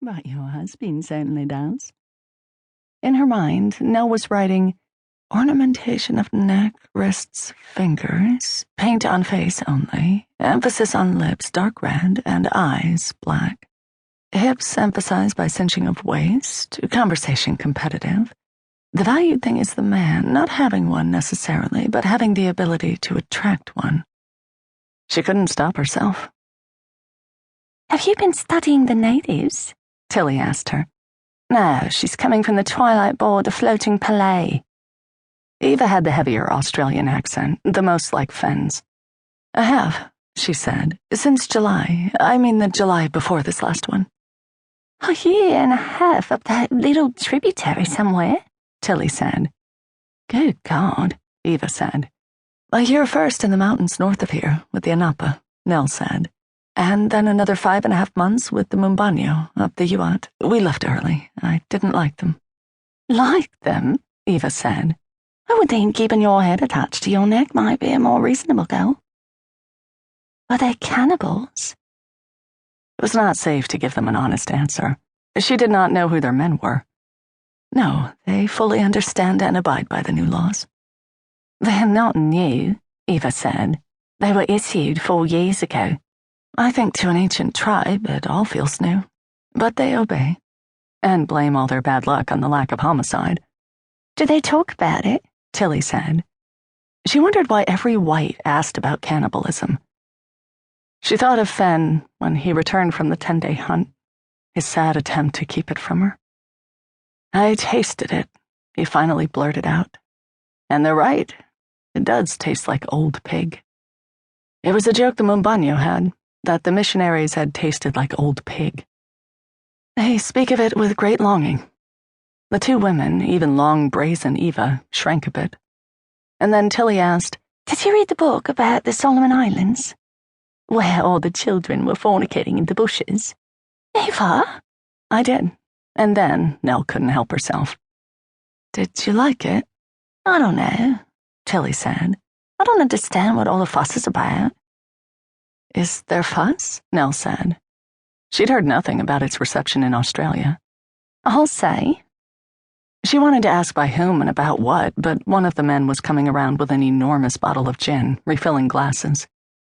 But your husband certainly does. In her mind, Nell was writing, ornamentation of neck, wrists, fingers, paint on face only, emphasis on lips dark red, and eyes black. Hips emphasized by cinching of waist, conversation competitive. The valued thing is the man, not having one necessarily, but having the ability to attract one. She couldn't stop herself. Have you been studying the natives? Tilly asked her. No, she's coming from the Twilight Board of Floating Palais. Eva had the heavier Australian accent, the most like Fen's. I have, she said, since July. I mean the July before this last one. A year and a half up that little tributary somewhere, Tilly said. Good God, Eva said. A year first in the mountains north of here, with the Anapa, Nell said. And then another 5.5 months with the Mumbanyo, up the Uat. We left early. I didn't like them. Like them? Eva said. I would think keeping your head attached to your neck might be a more reasonable goal. Are they cannibals? It was not safe to give them an honest answer. She did not know who their men were. No, they fully understand and abide by the new laws. They're not new, Eva said. They were issued 4 years ago. I think to an ancient tribe it all feels new. But they obey. And blame all their bad luck on the lack of homicide. Do they talk about it? Tilly said. She wondered why every white asked about cannibalism. She thought of Fen when he returned from the 10-day hunt, his sad attempt to keep it from her. I tasted it, he finally blurted out. And they're right. It does taste like old pig. It was a joke the Mumbanyo had, that the missionaries had tasted like old pig. They speak of it with great longing. The 2 women, even long, brazen Eva, shrank a bit. And then Tilly asked, Did you read the book about the Solomon Islands? Where all the children were fornicating in the bushes? Eva? I did. And then Nell couldn't help herself. Did you like it? I don't know, Tilly said. I don't understand what all the fuss is about. Is there fuss? Nell said. She'd heard nothing about its reception in Australia. I'll say. She wanted to ask by whom and about what, but one of the men was coming around with an enormous bottle of gin, refilling glasses.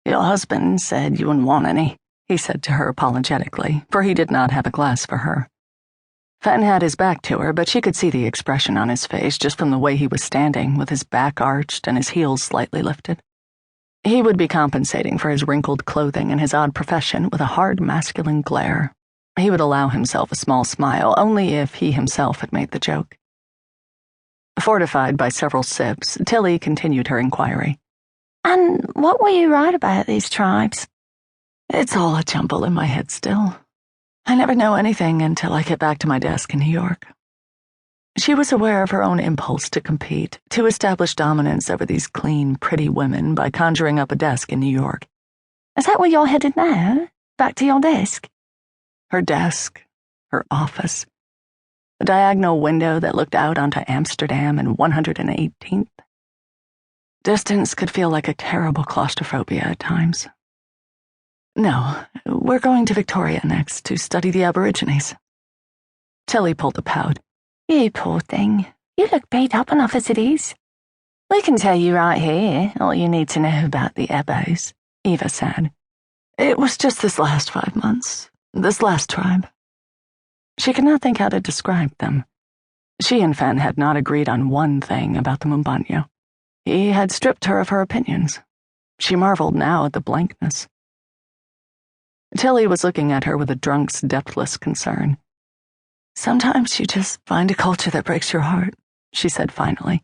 Your husband said you wouldn't want any, he said to her apologetically, for he did not have a glass for her. Fen had his back to her, but she could see the expression on his face just from the way he was standing, with his back arched and his heels slightly lifted. He would be compensating for his wrinkled clothing and his odd profession with a hard masculine glare. He would allow himself a small smile only if he himself had made the joke. Fortified by several sips, Tilly continued her inquiry. And what will you write about these tribes? It's all a jumble in my head still. I never know anything until I get back to my desk in New York. She was aware of her own impulse to compete, to establish dominance over these clean, pretty women by conjuring up a desk in New York. Is that where you're headed now? Back to your desk? Her desk, her office, a diagonal window that looked out onto Amsterdam and 118th. Distance could feel like a terrible claustrophobia at times. No, we're going to Victoria next to study the Aborigines. Tilly pulled a pout. You poor thing. You look beat up enough as it is. We can tell you right here all you need to know about the Ebos, Eva said. It was just this last 5 months, this last tribe. She could not think how to describe them. She and Fen had not agreed on one thing about the Mumbanyo. He had stripped her of her opinions. She marveled now at the blankness. Tilly was looking at her with a drunk's depthless concern. Sometimes you just find a culture that breaks your heart, she said finally.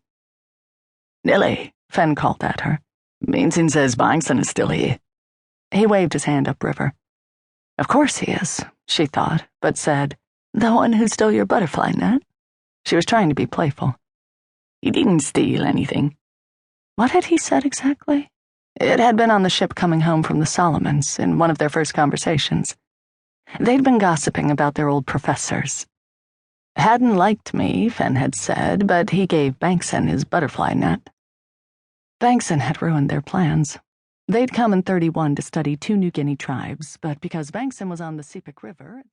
Nilly, Fen called at her. Bankson says Bankson is still here. He waved his hand upriver. Of course he is, she thought, but said, The one who stole your butterfly net? She was trying to be playful. He didn't steal anything. What had he said exactly? It had been on the ship coming home from the Solomons in one of their first conversations. They'd been gossiping about their old professors. Hadn't liked me, Fen had said, but he gave Bankson his butterfly net. Bankson had ruined their plans. They'd come in 31 to study 2 New Guinea tribes, but because Bankson was on the Sepik River, they